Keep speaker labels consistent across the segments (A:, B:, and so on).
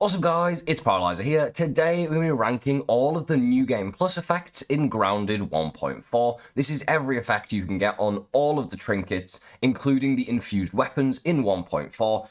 A: What's up guys, it's Paraly5er here. Today we're going to be ranking all of the new game plus effects in Grounded 1.4. This is every effect you can get on all of the trinkets, including the infused weapons in 1.4.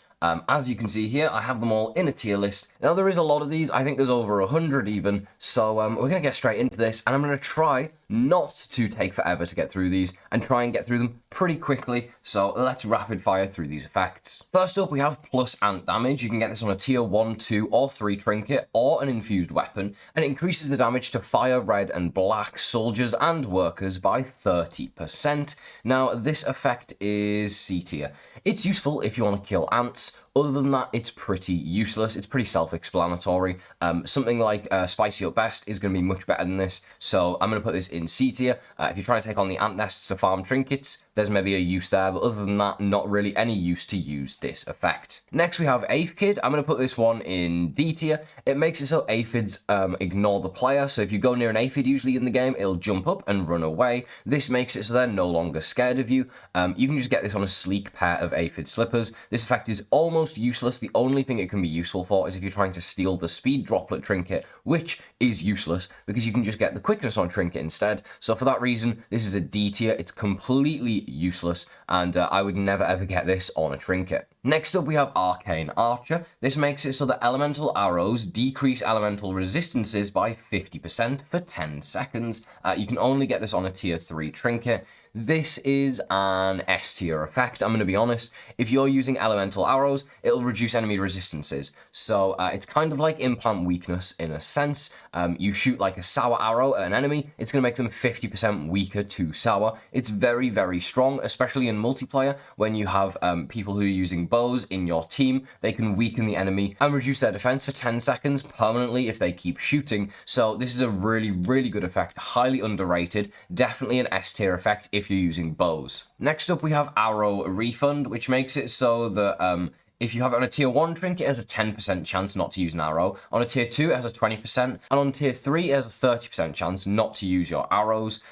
A: As you can see here, I have them all in a tier list. Now there is a lot of these, I think there's over 100 even, so we're going to get straight into this, and I'm going to try not to take forever to get through these, and try and get through them pretty quickly, so let's rapid fire through these effects. First up, we have plus ant damage. You can get this on a tier 1, 2, or 3 trinket, or an infused weapon, and it increases the damage to fire, red, and black soldiers and workers by 30%. Now, this effect is C tier. It's useful if you want to kill ants. Other than that, it's pretty useless. It's pretty self-explanatory. Something like Spicy Up Best is going to be much better than this, so I'm going to put this in C tier. If you're trying to take on the ant nests to farm trinkets, there's maybe a use there, but other than that, not really any use to use this effect. Next, we have Aphid. I'm going to put this one in D tier. It makes it so aphids ignore the player, so if you go near an aphid usually in the game, it'll jump up and run away. This makes it so they're no longer scared of you. You can just get this on a sleek pair of aphid slippers. This effect is almost useless. The only thing it can be useful for is if you're trying to steal the speed droplet trinket, which is useless because you can just get the quickness on trinket instead. So for that reason, this is a D tier. It's completely useless, and I would never ever get this on a trinket. Next up, we have Arcane Archer. This makes it so that elemental arrows decrease elemental resistances by 50% for 10 seconds. You can only get this on a tier 3 trinket. This is an S tier effect, I'm going to be honest. If you're using elemental arrows, it'll reduce enemy resistances. So it's kind of like implant weakness in a sense. You shoot like a sour arrow at an enemy, it's going to make them 50% weaker to sour. It's very, very strong, especially in multiplayer when you have people who are using bows in your team. They can weaken the enemy and reduce their defense for 10 seconds permanently if they keep shooting. So this is a really, really good effect, highly underrated, definitely an S tier effect if you're using bows. Next up, we have Arrow Refund, which makes it so that if you have it on a tier 1 trinket, it has a 10% chance not to use an arrow. On a tier 2, it has a 20%. And on tier 3, it has a 30% chance not to use your arrows.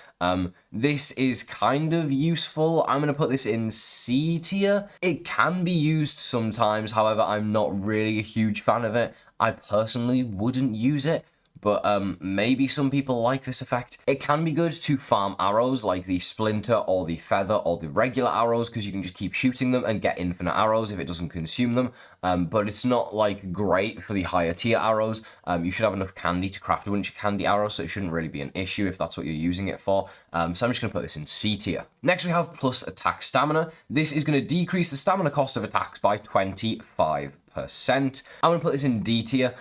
A: This is kind of useful. I'm going to put this in C tier. It can be used sometimes, however, I'm not really a huge fan of it. I personally wouldn't use it, but maybe some people like this effect. It can be good to farm arrows like the splinter or the feather or the regular arrows because you can just keep shooting them and get infinite arrows if it doesn't consume them. But it's not like great for the higher tier arrows. You should have enough candy to craft a bunch of candy arrows, so it shouldn't really be an issue if that's what you're using it for. So I'm just going to put this in C tier. Next, we have plus attack stamina. This is going to decrease the stamina cost of attacks by 25%. I'm going to put this in D tier.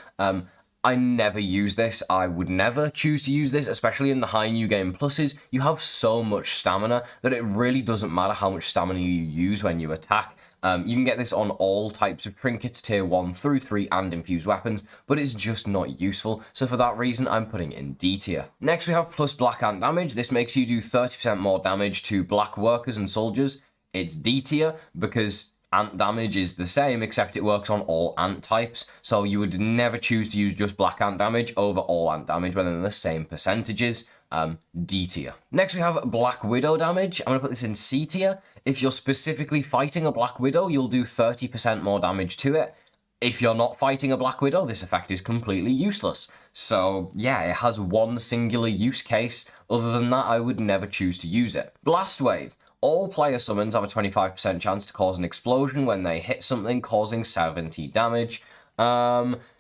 A: I never use this. I would never choose to use this, especially in the high new game pluses. You have so much stamina that it really doesn't matter how much stamina you use when you attack. You can get this on all types of trinkets, tier 1 through 3 and infused weapons, but it's just not useful. So for that reason, I'm putting it in D tier. Next, we have plus black ant damage. This makes you do 30% more damage to black workers and soldiers. It's D tier because ant damage is the same, except it works on all ant types, so you would never choose to use just black ant damage over all ant damage when they're the same percentages. D tier. Next, we have Black Widow damage. I'm going to put this in C tier. If you're specifically fighting a Black Widow, you'll do 30% more damage to it. If you're not fighting a Black Widow, this effect is completely useless. So yeah, it has one singular use case. Other than that, I would never choose to use it. Blast Wave. All player summons have a 25% chance to cause an explosion when they hit something, causing 70 damage.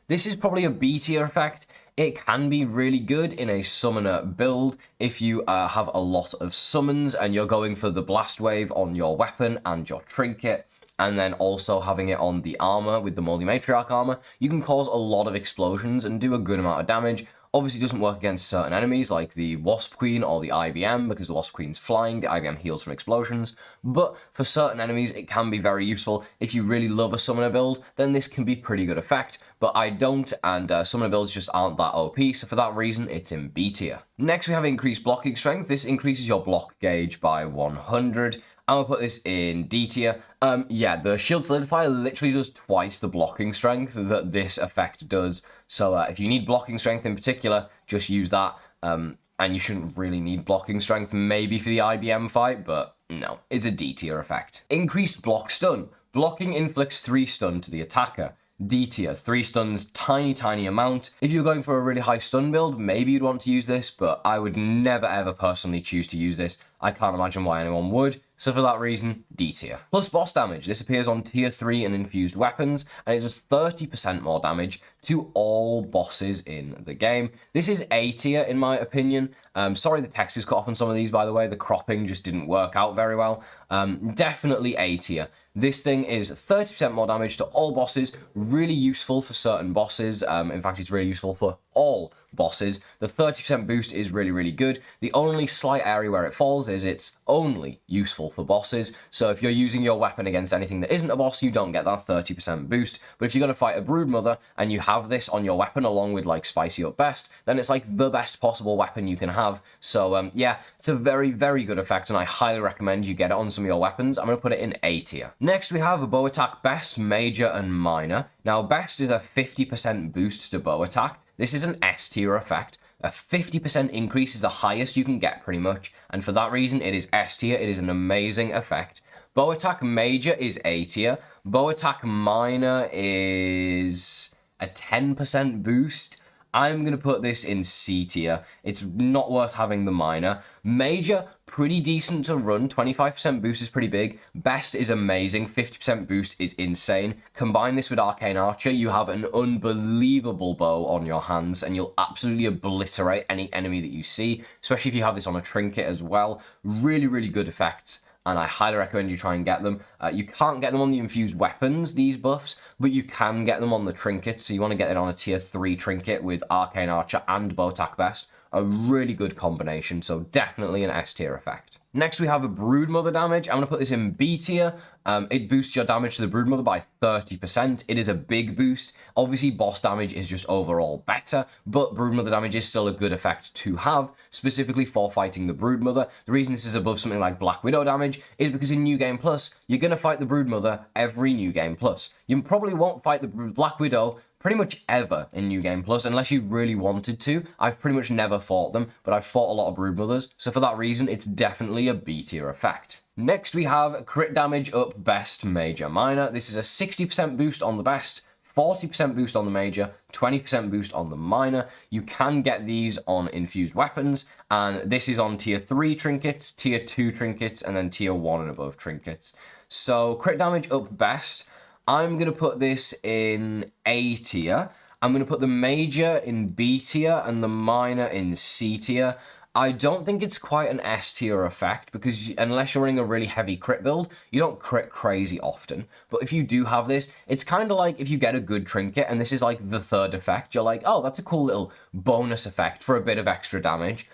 A: This is probably a B tier effect. It can be really good in a summoner build if you have a lot of summons and you're going for the blast wave on your weapon and your trinket, and then also having it on the armor with the Moldy Matriarch armor. You can cause a lot of explosions and do a good amount of damage. Obviously, it doesn't work against certain enemies like the Wasp Queen or the IBM because the Wasp Queen's flying, the IBM heals from explosions. But for certain enemies, it can be very useful. If you really love a summoner build, then this can be pretty good effect. But I don't, and summoner builds just aren't that OP, so for that reason, it's in B tier. Next, we have increased blocking strength. This increases your block gauge by 100. I'm going to put this in D tier. Yeah, the Shield Solidifier literally does twice the blocking strength that this effect does. So if you need blocking strength in particular, just use that. And you shouldn't really need blocking strength maybe for the IBM fight, but no, it's a D tier effect. Increased block stun. Blocking inflicts 3 stun to the attacker. D tier, 3 stuns, tiny amount. If you're going for a really high stun build, maybe you'd want to use this, but I would never ever personally choose to use this. I can't imagine why anyone would. So for that reason, D tier. Plus boss damage. This appears on tier 3 and infused weapons, and it does 30% more damage to all bosses in the game. This is A tier in my opinion. Sorry the text is cut off on some of these, by the way. The cropping just didn't work out very well. Definitely A tier. This thing is 30% more damage to all bosses, really useful for certain bosses. In fact, it's really useful for all bosses. The 30% boost is really good. The only slight area where it falls is it's only useful for bosses. So if you're using your weapon against anything that isn't a boss, you don't get that 30% boost. But if you're going to fight a Broodmother and you have this on your weapon along with like Spicy Up Best, then it's like the best possible weapon you can have. So yeah, it's a very good effect, and I highly recommend you get it on some of your weapons. I'm going to put it in A tier. Next we have a bow attack best, major and minor. Now best is a 50% boost to bow attack. This is an S tier effect. A 50% increase is the highest you can get pretty much, and for that reason it is S tier. It is an amazing effect. Bow attack major is A tier. Bow attack minor is a 10% boost. I'm going to put this in C tier. It's not worth having the minor. Major, pretty decent to run. 25% boost is pretty big. Best is amazing. 50% boost is insane. Combine this with Arcane Archer, you have an unbelievable bow on your hands, and you'll absolutely obliterate any enemy that you see, especially if you have this on a trinket as well. Really good effects, and I highly recommend you try and get them. You can't get them on the infused weapons, these buffs, but you can get them on the trinkets, so you want to get it on a tier 3 trinket with Arcane Archer and Bow Attack Best. A really good combination, so definitely an S tier effect. Next we have a Broodmother damage. I'm going to put this in B tier. It boosts your damage to the Broodmother by 30%. It is a big boost. Obviously, boss damage is just overall better, but Broodmother damage is still a good effect to have, specifically for fighting the Broodmother. The reason this is above something like Black Widow damage is because in New Game Plus, you're going to fight the Broodmother every New Game Plus. You probably won't fight the Black Widow pretty much ever in New Game Plus, unless you really wanted to. I've pretty much never fought them, but I've fought a lot of Broodmothers, so for that reason, it's definitely a B tier effect. Next, we have crit damage up best, major, minor. This is a 60% boost on the best, 40% boost on the major, 20% boost on the minor. You can get these on infused weapons, and this is on tier 3 trinkets, tier 2 trinkets, and then tier 1 and above trinkets. So, crit damage up best. I'm going to put this in A tier. I'm going to put the major in B tier and the minor in C tier. I don't think it's quite an S tier effect, because unless you're running a really heavy crit build, you don't crit crazy often. But if you do have this, it's kind of like if you get a good trinket and this is like the third effect, you're like, oh, that's a cool little bonus effect for a bit of extra damage.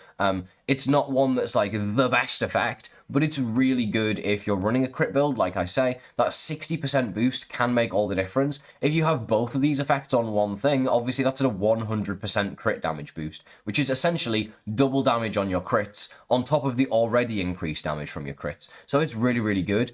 A: It's not one that's like the best effect, but it's really good if you're running a crit build. Like I say, that 60% boost can make all the difference. If you have both of these effects on one thing, obviously that's a 100% crit damage boost, which is essentially double damage on your crits on top of the already increased damage from your crits. So it's really good.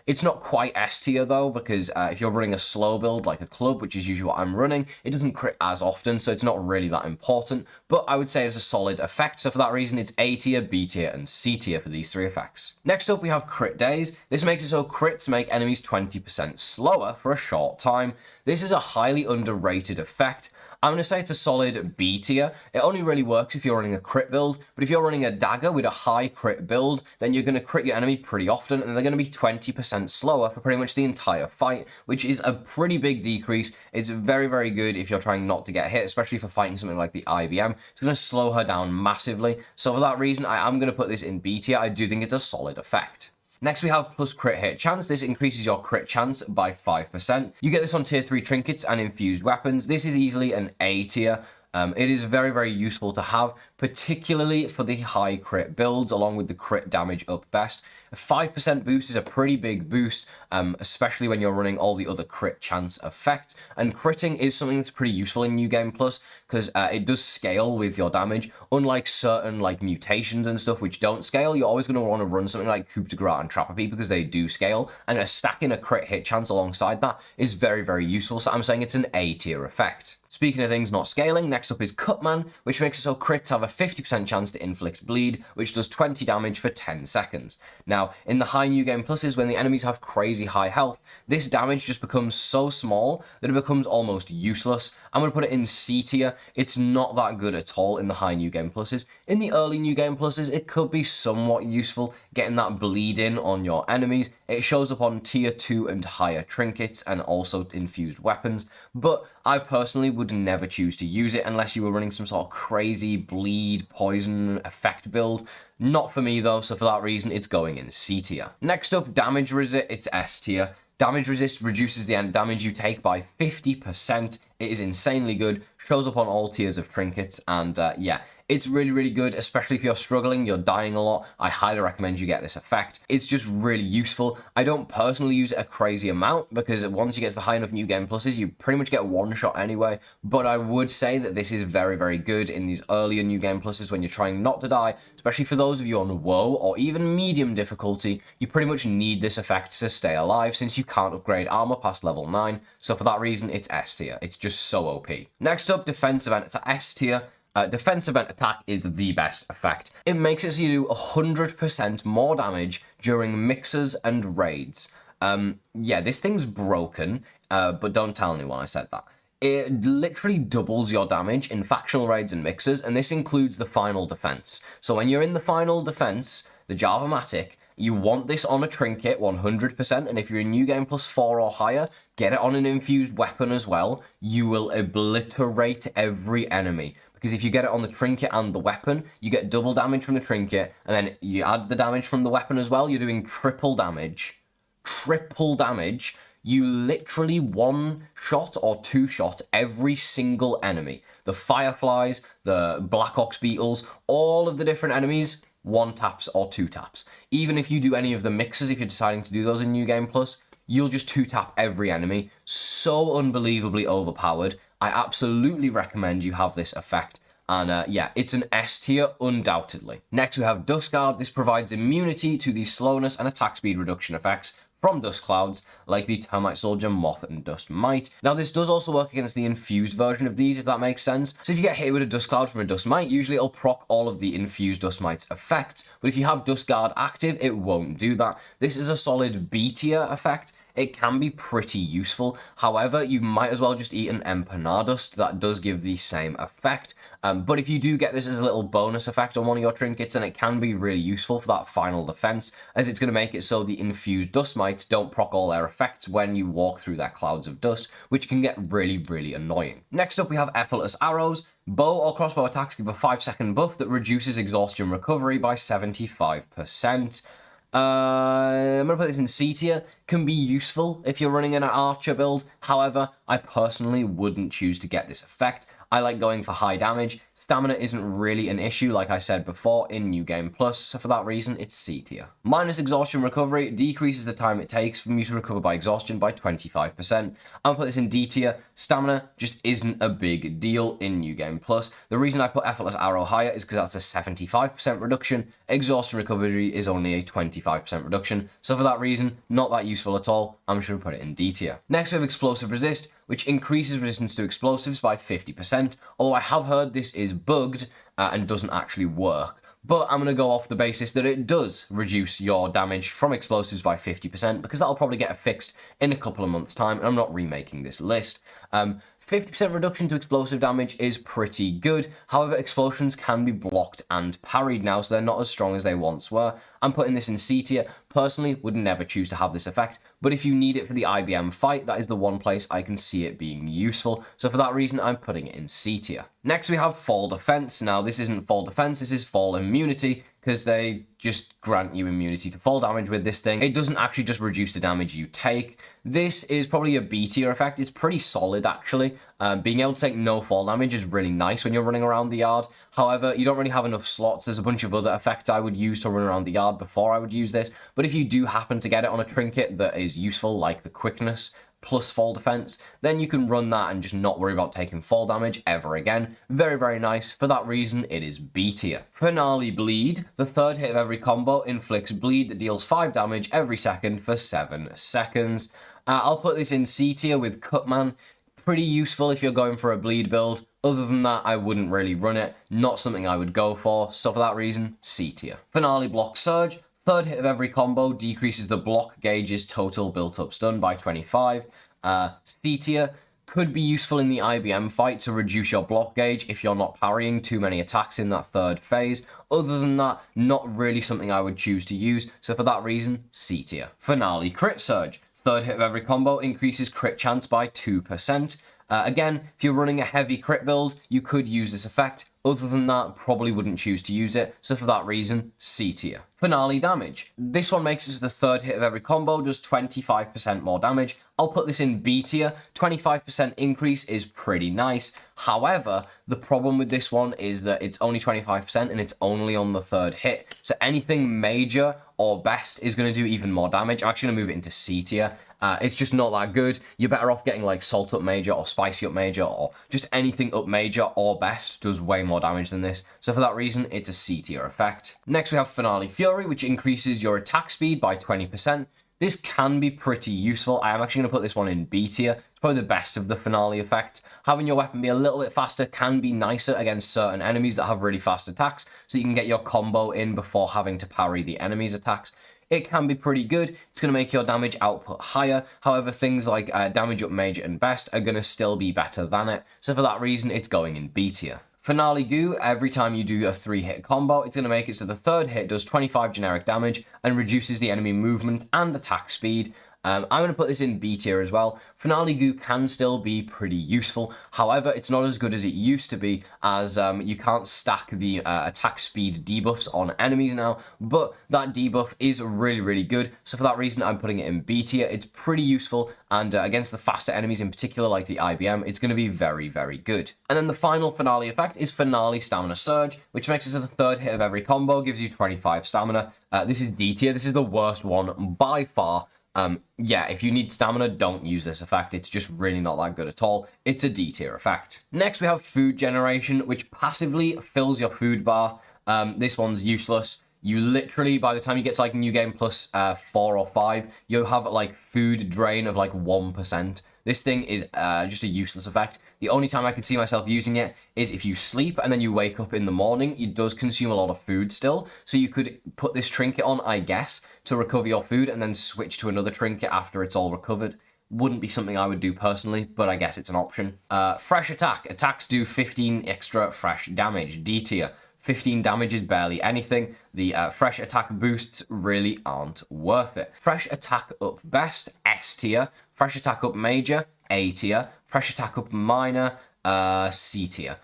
A: It's not quite S tier though, because if you're running a slow build like a club, which is usually what I'm running, it doesn't crit as often, so it's not really that important, but I would say it's a solid effect, so for that reason it's A tier, B tier, and C tier for these 3 effects. Next up we have crit days. This makes it so crits make enemies 20% slower for a short time. This is a highly underrated effect. I'm going to say it's a solid B tier. It only really works if you're running a crit build, but if you're running a dagger with a high crit build, then you're going to crit your enemy pretty often, and they're going to be 20% slower for pretty much the entire fight, which is a pretty big decrease. It's very good if you're trying not to get hit, especially for fighting something like the IBM. It's going to slow her down massively, so for that reason, I am going to put this in B tier. I do think it's a solid effect. Next we have plus crit hit chance. This increases your crit chance by 5%. You get this on tier 3 trinkets and infused weapons. This is easily an A tier. It is very useful to have, particularly for the high crit builds, along with the crit damage up best. A 5% boost is a pretty big boost, especially when you're running all the other crit chance effects. And critting is something that's pretty useful in New Game Plus, because it does scale with your damage. Unlike certain like mutations and stuff which don't scale, you're always going to want to run something like Coup de Grace and Trapper because they do scale, and stacking a crit hit chance alongside that is very useful. So I'm saying it's an A tier effect. Speaking of things not scaling, next up is Cutman, which makes it so crits have a 50% chance to inflict bleed, which does 20 damage for 10 seconds. Now, in the high New Game Pluses, when the enemies have crazy high health, this damage just becomes so small that it becomes almost useless. I'm going to put it in C tier. It's not that good at all in the high New Game Pluses. In the early New Game Pluses, it could be somewhat useful, getting that bleed in on your enemies. It shows up on tier 2 and higher trinkets and also infused weapons, but I personally would never choose to use it unless you were running some sort of crazy bleed, poison effect build. Not for me though, so for that reason, it's going in C tier. Next up, Damage Resist, it's S tier. Damage Resist reduces the damage you take by 50%. It is insanely good, shows up on all tiers of trinkets, and yeah, it's really, really good, especially if you're struggling, you're dying a lot. I highly recommend you get this effect. It's just really useful. I don't personally use it a crazy amount because once you get to the high enough New Game Pluses, you pretty much get one shot anyway. But I would say that this is very, very good in these earlier New Game Pluses when you're trying not to die, especially for those of you on WoW or even medium difficulty. You pretty much need this effect to stay alive since you can't upgrade armor past level 9. So for that reason, it's S tier. It's just so OP. Next up, Defense Event. It's S tier. Defense Event Attack is the best effect. It makes it so you do 100% more damage during mixers and raids. Yeah, this thing's broken, but don't tell anyone I said that. It literally doubles your damage in factional raids and mixers, and this includes the final defense. So when you're in the final defense, the Java-matic, you want this on a trinket 100%, and if you're in New Game Plus 4 or higher, get it on an infused weapon as well. You will obliterate every enemy. Because if you get it on the trinket and the weapon, you get double damage from the trinket, and then you add the damage from the weapon as well, you're doing triple damage. Triple damage. You literally one-shot or two-shot every single enemy. The Fireflies, the Black Ox Beetles, all of the different enemies, one taps or two taps. Even if you do any of the mixes, if you're deciding to do those in New Game Plus, you'll just two-tap every enemy. So unbelievably overpowered. I absolutely recommend you have this effect. And yeah, it's an S tier, undoubtedly. Next, we have Dust Guard. This provides immunity to the slowness and attack speed reduction effects from dust clouds, like the Termite Soldier, Moth, and Dust Mite. Now, this does also work against the infused version of these, if that makes sense. So if you get hit with a Dust Cloud from a Dust Mite, usually it'll proc all of the infused Dust Mite's effects. But if you have Dust Guard active, it won't do that. This is a solid B tier effect. It can be pretty useful. However, you might as well just eat an Empanadust. That does give the same effect. But if you do get this as a little bonus effect on one of your trinkets, then it can be really useful for that final defense, as it's going to make it so the infused dust mites don't proc all their effects when you walk through their clouds of dust, which can get really, really annoying. Next up, we have Effortless Arrows. Bow or crossbow attacks give a 5-second buff that reduces exhaustion recovery by 75%. I'm going to put this in C tier. Can be useful if you're running an archer build. However, I personally wouldn't choose to get this effect. I like going for high damage. Stamina isn't really an issue, like I said before, in New Game Plus, so for that reason, it's C tier. Minus exhaustion recovery decreases the time it takes for you to recover by exhaustion by 25%. I'll put this in D tier. Stamina just isn't a big deal in New Game Plus. The reason I put Effortless Arrow higher is because that's a 75% reduction. Exhaustion recovery is only a 25% reduction, so for that reason, not that useful at all. I'm just going to put it in D tier. Next, we have Explosive Resist, which increases resistance to explosives by 50%, although I have heard this is bugged and doesn't actually work. But I'm going to go off the basis that it does reduce your damage from explosives by 50%, because that'll probably get fixed in a couple of months' time, and I'm not remaking this list. 50% reduction to explosive damage is pretty good. However, explosions can be blocked and parried now, so they're not as strong as they once were. I'm putting this in C tier. Personally, would never choose to have this effect, but if you need it for the IBM fight, that is the one place I can see it being useful. So for that reason, I'm putting it in C tier. Next, we have Fall Defense. Now, this isn't Fall Defense, this is Fall Immunity, because they just grant you immunity to fall damage with this thing. It doesn't actually just reduce the damage you take. This is probably a B tier effect. It's pretty solid, actually. Being able to take no fall damage is really nice when you're running around the yard. However, you don't really have enough slots. There's a bunch of other effects I would use to run around the yard before I would use this. But if you do happen to get it on a trinket that is useful, like the quickness plus fall defense, then you can run that and just not worry about taking fall damage ever again. Very, very nice. For that reason, it is B tier. Finale Bleed. The third hit of every combo inflicts bleed that deals 5 damage every second for 7 seconds. I'll put this in C tier with Cutman. pretty useful if you're going for a bleed build. Other than that, I wouldn't really run it. Not something I would go for, so for that reason, C tier. Finale Block Surge. Third hit of every combo decreases the block gauge's total built-up stun by 25. C tier. Could be useful in the IBM fight to reduce your block gauge if you're not parrying too many attacks in that third phase. Other than that, not really something I would choose to use, so for that reason, C tier. Finale Crit Surge. Third hit of every combo increases crit chance by 2%. Again, if you're running a heavy crit build, you could use this effect. Other than that, probably wouldn't choose to use it, so for that reason, C tier. Finale Damage. This one makes it so the third hit of every combo does 25% more damage. I'll put this in B tier. 25% increase is pretty nice. However, the problem with this one is that it's only 25% and it's only on the third hit. So anything major or best is going to do even more damage. I'm actually going to move it into C tier. It's just not that good. You're better off getting like Salt Up Major or Spicy Up Major or just anything Up Major or Best does way more damage than this. So for that reason, it's a C tier effect. Next we have Finale Fury, which increases your attack speed by 20%. This can be pretty useful. I am actually going to put this one in B tier. It's probably the best of the finale effects. Having your weapon be a little bit faster can be nicer against certain enemies that have really fast attacks, so you can get your combo in before having to parry the enemy's attacks. It can be pretty good. It's going to make your damage output higher. However, things like damage up major and best are going to still be better than it. So for that reason, it's going in B tier. Finale Goo, every time you do a 3-hit combo, it's going to make it so the third hit does 25 generic damage and reduces the enemy movement and attack speed. I'm going to put this in B tier as well. Finale Goo can still be pretty useful. However, it's not as good as it used to be, as you can't stack the attack speed debuffs on enemies now, but that debuff is really, really good. So for that reason, I'm putting it in B tier. It's pretty useful, and against the faster enemies in particular, like the IBM, it's going to be very, very good. And then the final finale effect is Finale Stamina Surge, which makes it so the third hit of every combo gives you 25 stamina. This is D tier. This is the worst one by far. Yeah, if you need stamina, don't use this effect. It's just really not that good at all. It's a D tier effect. Next, we have Food Generation, which passively fills your food bar. This one's useless. You literally, by the time you get to like New Game Plus 4 or 5, you'll have like food drain of like 1%. This thing is just a useless effect. The only time I could see myself using it is if you sleep and then you wake up in the morning. It does consume a lot of food still, so you could put this trinket on, I guess, to recover your food and then switch to another trinket after it's all recovered. Wouldn't be something I would do personally, but I guess it's an option. Fresh Attack. Attacks do 15 extra fresh damage. D tier. 15 damage is barely anything. The fresh attack boosts really aren't worth it. Fresh attack up best, S tier. Fresh attack up major, A tier. Fresh attack up minor, C tier.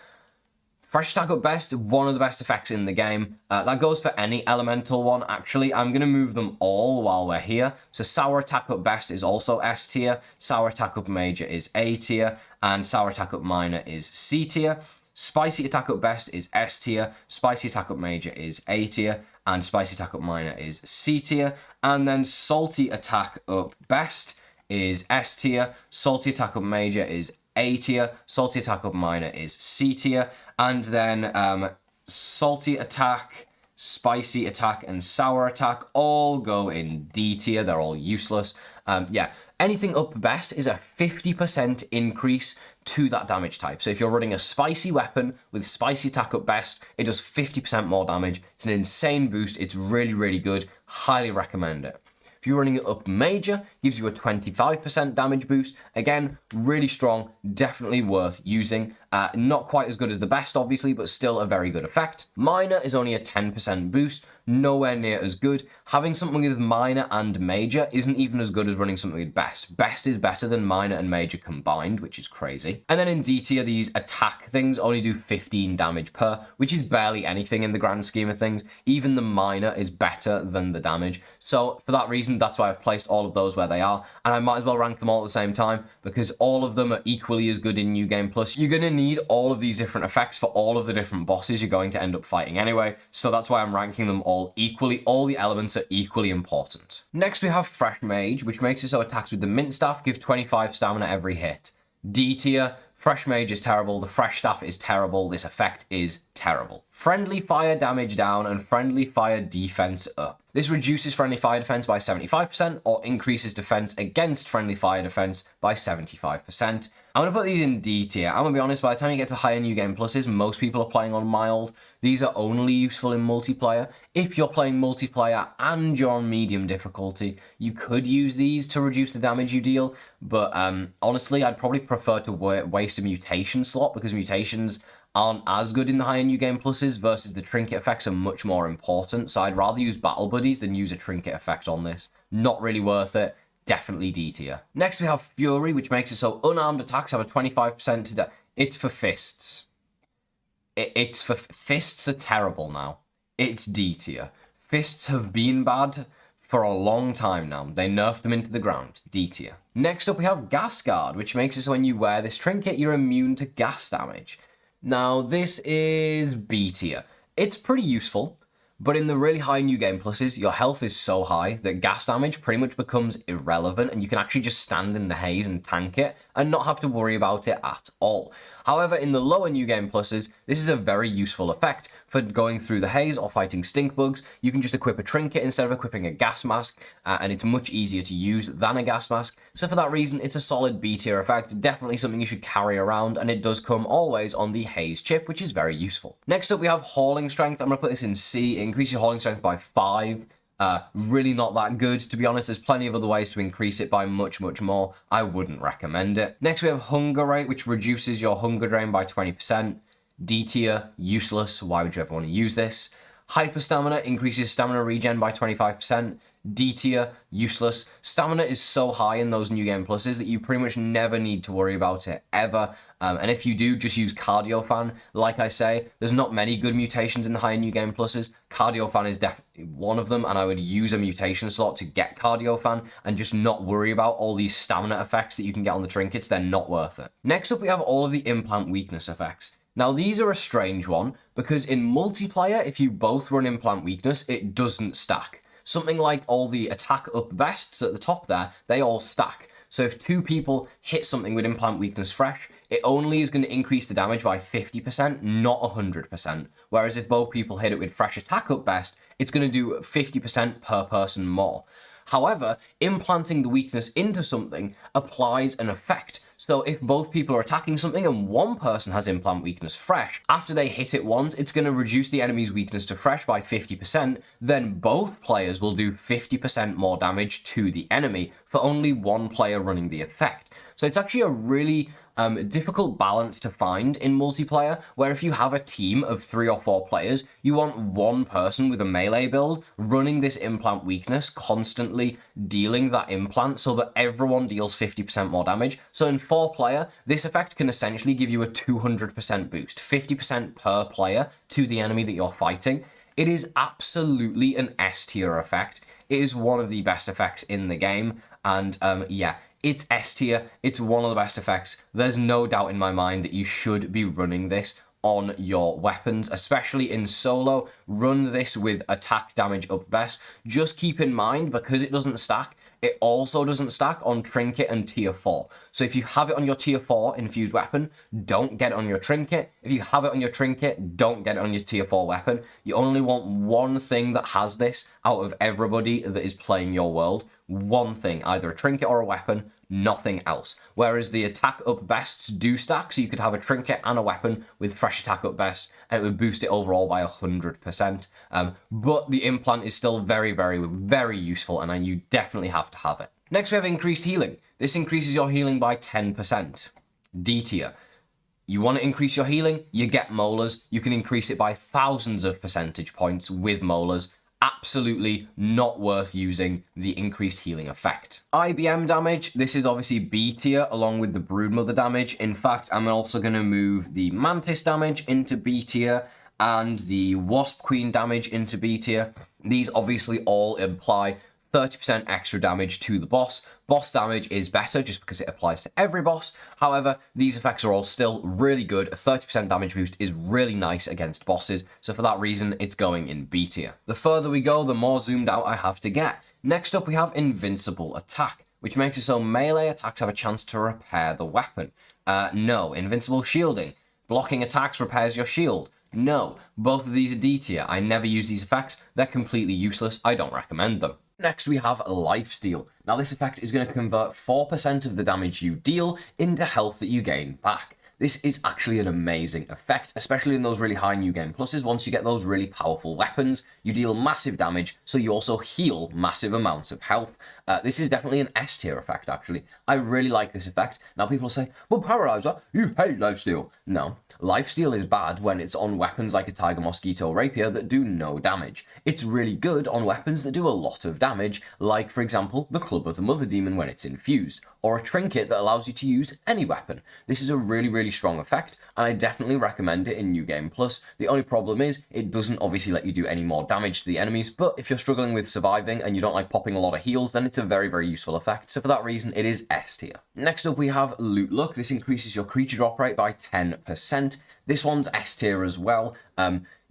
A: Fresh attack up best, one of the best effects in the game. That goes for any elemental one, actually. I'm going to move them all while we're here. So sour attack up best is also S tier. Sour attack up major is A tier. And sour attack up minor is C tier. Spicy attack up best is S tier, spicy attack up major is A tier, and spicy attack up minor is C tier, and then salty attack up best is S tier, salty attack up major is A tier, salty attack up minor is C tier, and then salty attack, spicy attack, and sour attack all go in D tier. They're all useless. Yeah, anything up best is a 50% increase to that damage type. So if you're running a spicy weapon with spicy attack up best, it does 50% more damage. It's an insane boost. It's really, really good. Highly recommend it. If you're running it up major, gives you a 25% damage boost. Again, really strong, definitely worth using. Not quite as good as the best, obviously, but still a very good effect. Minor is only a 10% boost, nowhere near as good. Having something with minor and major isn't even as good as running something with best. Best is better than minor and major combined, which is crazy. And then in D tier, these attack things only do 15 damage per, which is barely anything in the grand scheme of things. Even the minor is better than the damage. So for that reason, that's why I've placed all of those where they are. And I might as well rank them all at the same time, because all of them are equally as good in New Game Plus. You're going to need all of these different effects for all of the different bosses you're going to end up fighting anyway, so that's why I'm ranking them all equally. All the elements are equally important. Next we have Fresh Mage, which makes it so attacks with the Mint Staff give 25 stamina every hit. D tier. Fresh Mage is terrible, the Fresh Staff is terrible, this effect is terrible. Friendly fire damage down and friendly fire defense up. This reduces friendly fire defense by 75% or increases defense against friendly fire defense by 75%. I'm going to put these in D tier. I'm going to be honest, by the time you get to higher new game pluses, most people are playing on mild. These are only useful in multiplayer. If you're playing multiplayer and you're on medium difficulty, you could use these to reduce the damage you deal, but honestly, I'd probably prefer to waste a mutation slot because mutations aren't as good in the higher new game pluses versus the trinket effects are much more important. So I'd rather use battle buddies than use a trinket effect on this. Not really worth it. Definitely D tier. Next we have Fury, which makes it so unarmed attacks have a 25% to It's for fists. It's for fists are terrible now. It's D tier. Fists have been bad for a long time now. They nerfed them into the ground. D tier. Next up we have Gas Guard, which makes it so when you wear this trinket, you're immune to gas damage. Now, this is B tier. It's pretty useful, but in the really high new game pluses, your health is so high that gas damage pretty much becomes irrelevant and you can actually just stand in the haze and tank it and not have to worry about it at all. However, in the lower new game pluses, this is a very useful effect. For going through the haze or fighting stink bugs, you can just equip a trinket instead of equipping a gas mask, and it's much easier to use than a gas mask. So for that reason, it's a solid B tier effect, definitely something you should carry around, and it does come always on the haze chip, which is very useful. Next up, we have Hauling Strength. I'm going to put this in C. It increases your Hauling Strength by 5. Really not that good, to be honest. There's plenty of other ways to increase it by much, much more. I wouldn't recommend it. Next, we have Hunger Rate, which reduces your hunger drain by 20%. D tier, useless. Why would you ever want to use this? Hyper Stamina increases stamina regen by 25%. D tier, useless. Stamina is so high in those new game pluses that you pretty much never need to worry about it, ever. And if you do, just use Cardio Fan. Like I say, there's not many good mutations in the higher new game pluses. Cardio Fan is definitely one of them, and I would use a mutation slot to get Cardio Fan and just not worry about all these stamina effects that you can get on the trinkets. They're not worth it. Next up, we have all of the implant weakness effects. Now, these are a strange one, because in multiplayer, if you both run implant weakness, it doesn't stack. Something like all the attack up bests at the top there, they all stack. So if two people hit something with implant weakness fresh, it only is going to increase the damage by 50%, not 100%. Whereas if both people hit it with fresh attack up best, it's going to do 50% per person more. However, implanting the weakness into something applies an effect. So if both people are attacking something and one person has implant weakness fresh, after they hit it once, it's going to reduce the enemy's weakness to fresh by 50%, then both players will do 50% more damage to the enemy for only one player running the effect. So it's actually a really difficult balance to find in multiplayer, where if you have a team of 3 or 4 players, you want one person with a melee build running this implant weakness, constantly dealing that implant so that everyone deals 50% more damage. So in 4 player, this effect can essentially give you a 200% boost, 50% per player to the enemy that you're fighting. It is absolutely an S tier effect. It is one of the best effects in the game, and yeah, it's S tier. It's one of the best effects. There's no doubt in my mind that you should be running this on your weapons, especially in solo. Run this with attack damage up best. Just keep in mind, because it doesn't stack, it also doesn't stack on trinket and tier 4. So if you have it on your tier 4 infused weapon, don't get it on your trinket. If you have it on your trinket, don't get it on your tier 4 weapon. You only want one thing that has this out of everybody that is playing your world. One thing, either a trinket or a weapon, nothing else. Whereas the attack up bests do stack, so you could have a trinket and a weapon with fresh attack up best, and it would boost it overall by 100%. But the implant is still very, very, very useful, and you definitely have to have it. Next, we have increased healing. This increases your healing by 10%. D tier. You want to increase your healing? You get molars. You can increase it by thousands of percentage points with molars. Absolutely not worth using the increased healing effect. IBM damage, this is obviously B tier along with the Broodmother damage. In fact, I'm also going to move the Mantis damage into B tier and the Wasp Queen damage into B tier. These obviously all imply 30% extra damage to the boss. Boss damage is better just because it applies to every boss. However, these effects are all still really good. A 30% damage boost is really nice against bosses. So for that reason, it's going in B tier. The further we go, the more zoomed out I have to get. Next up, we have Invincible Attack, which makes it so melee attacks have a chance to repair the weapon. No, Invincible Shielding. Blocking attacks repairs your shield. No, both of these are D tier. I never use these effects. They're completely useless. I don't recommend them. Next, we have Lifesteal. Now, this effect is going to convert 4% of the damage you deal into health that you gain back. This is actually an amazing effect, especially in those really high new game pluses. Once you get those really powerful weapons, you deal massive damage, so you also heal massive amounts of health. This is definitely an S tier effect, actually. I really like this effect. Now, people say, well, Paraly5er, you hate Lifesteal. No, Lifesteal is bad when it's on weapons like a Tiger Mosquito Rapier that do no damage. It's really good on weapons that do a lot of damage, like, for example, the Club of the Mother Demon when it's infused, or a trinket that allows you to use any weapon. This is a really strong effect, and I definitely recommend it in New Game Plus. The only problem is, it doesn't obviously let you do any more damage to the enemies, but if you're struggling with surviving and you don't like popping a lot of heals, then it's a very useful effect, so for that reason, it is S tier. Next up, we have Loot Luck. This increases your creature drop rate by 10%. This one's S tier as well.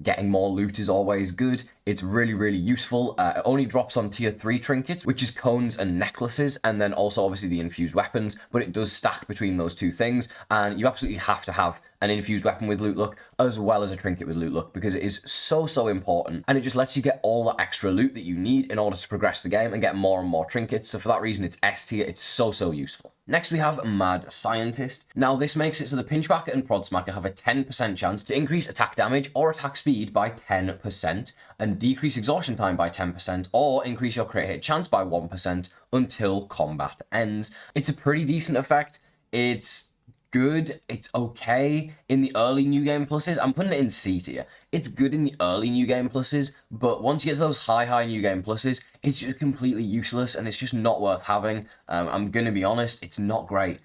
A: Getting more loot is always good. It's really useful. It only drops on tier 3 trinkets, which is cones and necklaces, and then also obviously the infused weapons, but it does stack between those two things, and you absolutely have to have an infused weapon with Loot Luck as well as a trinket with Loot Luck because it is so important, and it just lets you get all the extra loot that you need in order to progress the game and get more and more trinkets. So for that reason, it's S tier. It's so useful. Next, we have Mad Scientist. Now, this makes it so the Pinchbacker and Prod Smacker have a 10% chance to increase attack damage or attack speed by 10%, and decrease exhaustion time by 10%, or increase your crit hit chance by 1% until combat ends. It's a pretty decent effect. It's good, it's okay in the early new game pluses. I'm putting it in C tier. It's good in the early new game pluses, but once you get to those high new game pluses, it's just completely useless and it's just not worth having. I'm gonna be honest, it's not great.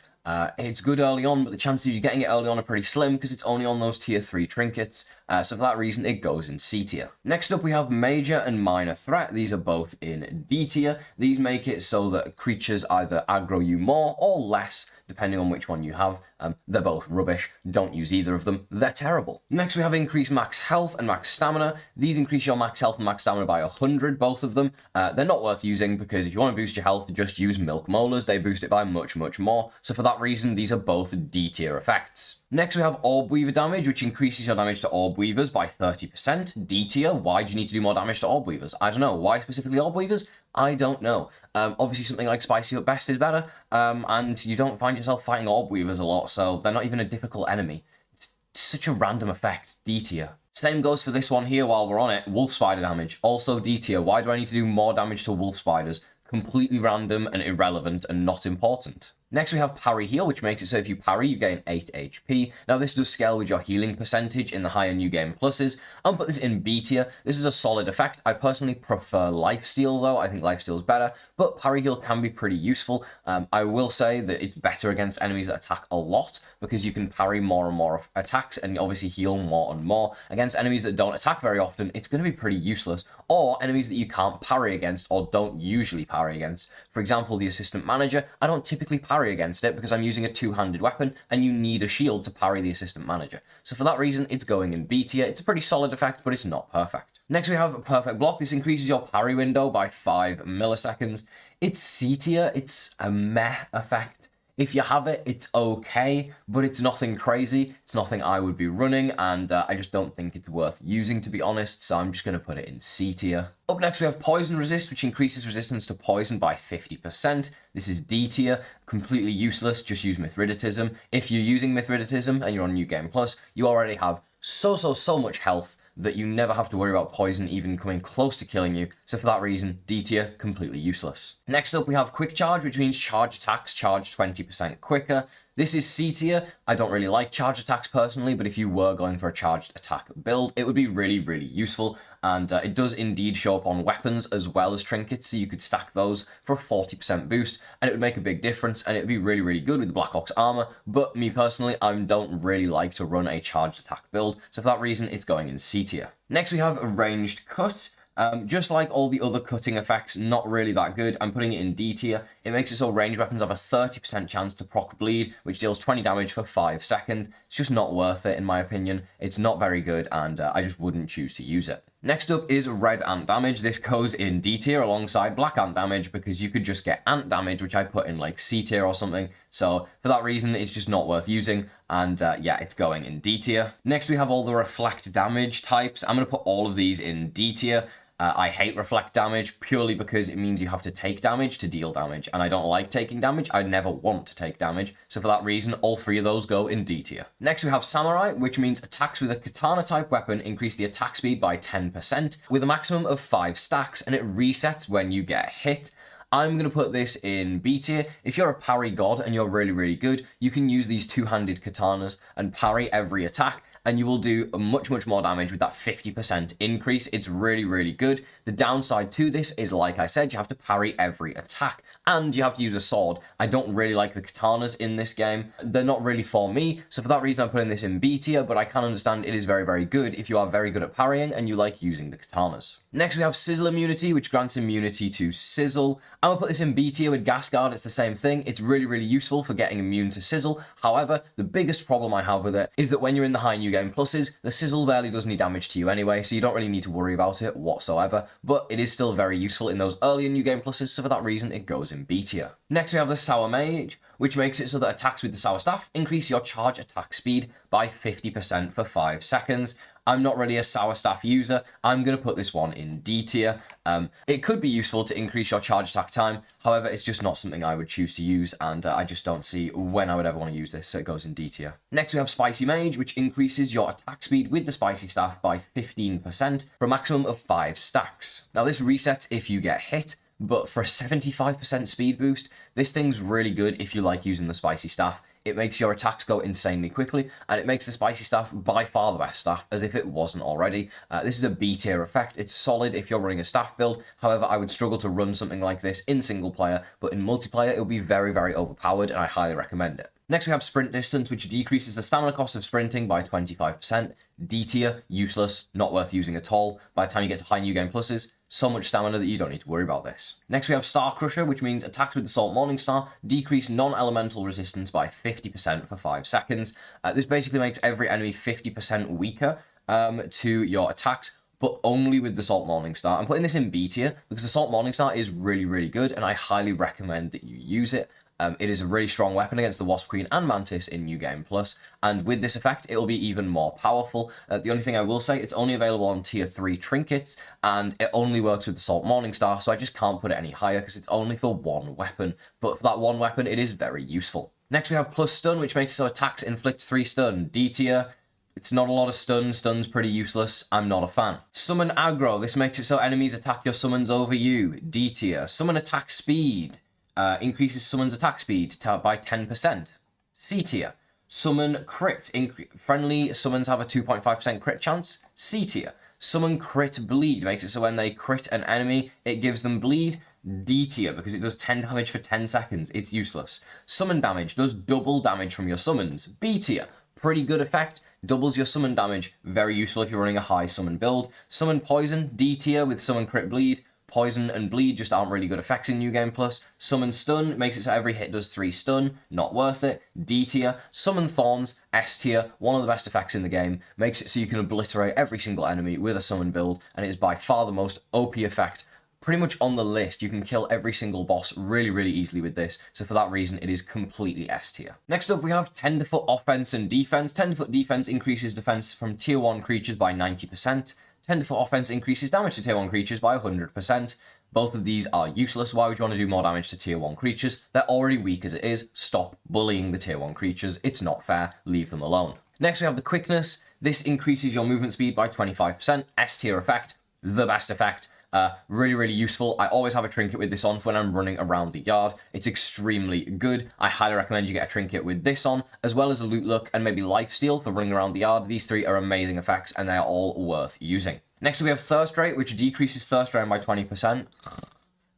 A: It's good early on, but the chances of you getting it early on are pretty slim because it's only on those tier 3 trinkets, so for that reason it goes in C tier. Next up we have Major and Minor Threat. These are both in D tier. These make it so that creatures either aggro you more or less, depending on which one you have. They're both rubbish. Don't use either of them. They're terrible. Next, we have increased max health and max stamina. These increase your max health and max stamina by 100, both of them. They're not worth using because if you want to boost your health, just use Milk Molars. They boost it by much more. So for that reason, these are both D tier effects. Next, we have Orb Weaver damage, which increases your damage to Orb Weavers by 30%. D tier. Why do you need to do more damage to Orb Weavers? I don't know. Why specifically Orb Weavers? I don't know. Obviously, something like Spicy Up Best is better, and you don't find yourself fighting Orb Weavers a lot, so they're not even a difficult enemy. It's such a random effect. D tier. Same goes for this one here while we're on it. Wolf Spider damage. Also D tier. Why do I need to do more damage to Wolf Spiders? Completely random and irrelevant and not important. Next, we have Parry Heal, which makes it so if you parry, you gain 8 HP. Now, this does scale with your healing percentage in the higher new game pluses. I'll put this in B tier. This is a solid effect. I personally prefer Lifesteal, though. I think Lifesteal is better, but Parry Heal can be pretty useful. I will say that it's better against enemies that attack a lot because you can parry more and more attacks and obviously heal more and more. Against enemies that don't attack very often, it's going to be pretty useless. Or enemies that you can't parry against or don't usually parry against. For example, the Assistant Manager, I don't typically parry against it because I'm using a two-handed weapon and you need a shield to parry the Assistant Manager. So for that reason, it's going in B tier. It's a pretty solid effect, but it's not perfect. Next, we have Perfect Block. This increases your parry window by 5 milliseconds. It's C tier. It's a meh effect. If you have it, it's okay, but it's nothing crazy. It's nothing I would be running, and I just don't think it's worth using, to be honest, so I'm just going to put it in C tier. Up next, we have Poison Resist, which increases resistance to poison by 50%. This is D tier, completely useless, just use Mithridatism. If you're using Mithridatism and you're on New Game Plus, you already have so much health that you never have to worry about poison even coming close to killing you, so for that reason, D tier, completely useless. Next up, we have Quick Charge, which means charge attacks charge 20% quicker. This is C tier. I don't really like charge attacks personally, but if you were going for a charged attack build, it would be really useful, and it does indeed show up on weapons as well as trinkets, so you could stack those for a 40% boost, and it would make a big difference, and it would be really good with the Black Ox armor, but me personally, I don't really like to run a charged attack build, so for that reason, it's going in C tier. Next, we have a Ranged Cut. Just like all the other cutting effects, not really that good. I'm putting it in D tier. It makes it so ranged weapons have a 30% chance to proc bleed, which deals 20 damage for 5 seconds. It's just not worth it, in my opinion. It's not very good, and I just wouldn't choose to use it. Next up is red ant damage. This goes in D tier alongside black ant damage because you could just get ant damage, which I put in like C tier or something. So for that reason, it's just not worth using. And yeah, it's going in D tier. Next, we have all the reflect damage types. I'm going to put all of these in D tier. I hate reflect damage purely because it means you have to take damage to deal damage, and I don't like taking damage. I never want to take damage, so for that reason, all three of those go in D tier. Next, we have Samurai, which means attacks with a katana-type weapon increase the attack speed by 10%, with a maximum of 5 stacks, and it resets when you get hit. I'm going to put this in B tier. If you're a parry god and you're really, really good, you can use these two-handed katanas and parry every attack, and you will do much, much more damage with that 50% increase. It's really, really good. The downside to this is, like I said, you have to parry every attack, and you have to use a sword. I don't really like the katanas in this game. They're not really for me, so for that reason I'm putting this in B tier, but I can understand it is very, very good if you are very good at parrying and you like using the katanas. Next, we have Sizzle immunity, which grants immunity to Sizzle. I'm going to put this in B tier with Gas Guard. It's the same thing. It's really, really useful for getting immune to Sizzle. However, the biggest problem I have with it is that when you're in the high new game pluses, the Sizzle barely does any damage to you anyway, so you don't really need to worry about it whatsoever, but it is still very useful in those earlier new game pluses, so for that reason, it goes in B tier. Next, we have the Sour Mage, which makes it so that attacks with the Sour Staff increase your charge attack speed by 50% for 5 seconds. I'm not really a Sour Staff user. I'm going to put this one in D tier. It could be useful to increase your charge attack time. However, it's just not something I would choose to use, and I just don't see when I would ever want to use this, so it goes in D tier. Next, we have Spicy Mage, which increases your attack speed with the Spicy Staff by 15% for a maximum of 5 stacks. Now, this resets if you get hit, but for a 75% speed boost, this thing's really good if you like using the Spicy Staff. It makes your attacks go insanely quickly, and it makes the Spicy Staff by far the best staff, as if it wasn't already. This is a B tier effect. It's solid if you're running a staff build. However, I would struggle to run something like this in single player, but in multiplayer, it will be very, very overpowered, and I highly recommend it. Next, we have Sprint Distance, which decreases the stamina cost of sprinting by 25%. D tier, useless, not worth using at all. By the time you get to high new game pluses, so much stamina that you don't need to worry about this. Next, we have Star Crusher, which means attacks with the Salt Morningstar decrease non-elemental resistance by 50% for 5 seconds. This basically makes every enemy 50% weaker to your attacks, but only with the Salt Morningstar. I'm putting this in B tier because the Salt Morningstar is really, really good, and I highly recommend that you use it. It is a really strong weapon against the Wasp Queen and Mantis in New Game Plus, and with this effect, it'll be even more powerful. The only thing I will say, it's only available on Tier 3 trinkets, and it only works with the Salt Morningstar, so I just can't put it any higher because it's only for one weapon. But for that one weapon, it is very useful. Next, we have Plus Stun, which makes it so attacks inflict 3 stun. D tier. It's not a lot of stun. Stun's pretty useless. I'm not a fan. Summon Aggro. This makes it so enemies attack your summons over you. D tier. Summon Attack Speed. Increases summons attack speed by 10%. C tier. Summon Crit. Friendly summons have a 2.5% crit chance. C tier. Summon Crit Bleed. Makes it so when they crit an enemy, it gives them bleed. D tier, because it does 10 damage for 10 seconds. It's useless. Summon Damage does double damage from your summons. B tier. Pretty good effect. Doubles your summon damage. Very useful if you're running a high summon build. Summon Poison. D tier with Summon Crit Bleed. Poison and Bleed just aren't really good effects in New Game Plus. Summon Stun makes it so every hit does 3 stun. Not worth it. D tier. Summon Thorns. S tier. One of the best effects in the game. Makes it so you can obliterate every single enemy with a summon build, and it is by far the most OP effect pretty much on the list. You can kill every single boss really, really easily with this, so for that reason, it is completely S tier. Next up, we have Tenderfoot Offense and Defense. Tenderfoot Defense increases defense from Tier 1 creatures by 90%. Tenderfoot Offense increases damage to Tier 1 creatures by 100%. Both of these are useless. Why would you want to do more damage to Tier 1 creatures? They're already weak as it is. Stop bullying the Tier 1 creatures. It's not fair. Leave them alone. Next, we have the Quickness. This increases your movement speed by 25%. S tier effect. The best effect. Really, really useful. I always have a trinket with this on for when I'm running around the yard. It's extremely good. I highly recommend you get a trinket with this on, as well as a Loot Look and maybe Lifesteal for running around the yard. These 3 are amazing effects, and they are all worth using. Next, we have Thirst Rate, which decreases Thirst Drain by 20%.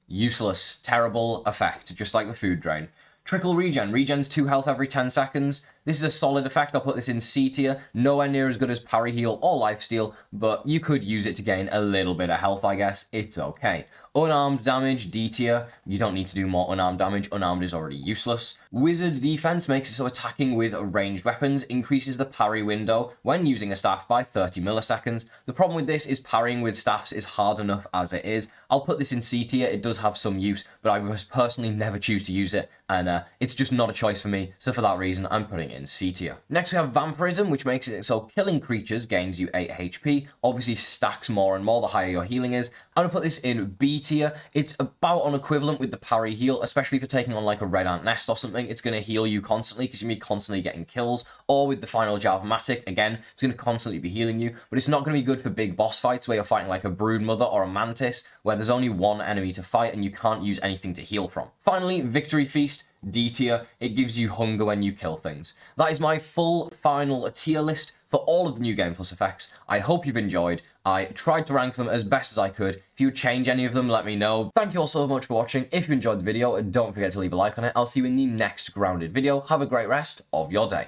A: Useless, terrible effect, just like the Food Drain. Trickle Regen. Regens 2 health every 10 seconds. This is a solid effect. I'll put this in C tier. Nowhere near as good as Parry Heal or Lifesteal, but you could use it to gain a little bit of health, I guess. It's okay. Unarmed damage, D tier. You don't need to do more unarmed damage. Unarmed is already useless. Wizard defense makes it so attacking with ranged weapons increases the parry window when using a staff by 30 milliseconds. The problem with this is parrying with staffs is hard enough as it is. I'll put this in C tier. It does have some use, but I would personally never choose to use it, and it's just not a choice for me, so for that reason, I'm putting it in C tier. Next, we have Vampirism, which makes it so killing creatures gains you 8 HP, obviously stacks more and more the higher your healing is. I'm going to put this in B tier. It's about on equivalent with the parry heal, especially for taking on like a red ant nest or something. It's going to heal you constantly because you're going to be constantly getting kills, or with the final Javmatic, again, it's going to constantly be healing you, but it's not going to be good for big boss fights where you're fighting like a Broodmother or a Mantis, where there's only one enemy to fight and you can't use anything to heal from. Finally, Victory Feast, D tier. It gives you hunger when you kill things. That is my full final tier list for all of the New Game Plus effects. I hope you've enjoyed. I tried to rank them as best as I could. If you would change any of them, let me know. Thank you all so much for watching. If you enjoyed the video, don't forget to leave a like on it. I'll see you in the next Grounded video. Have a great rest of your day.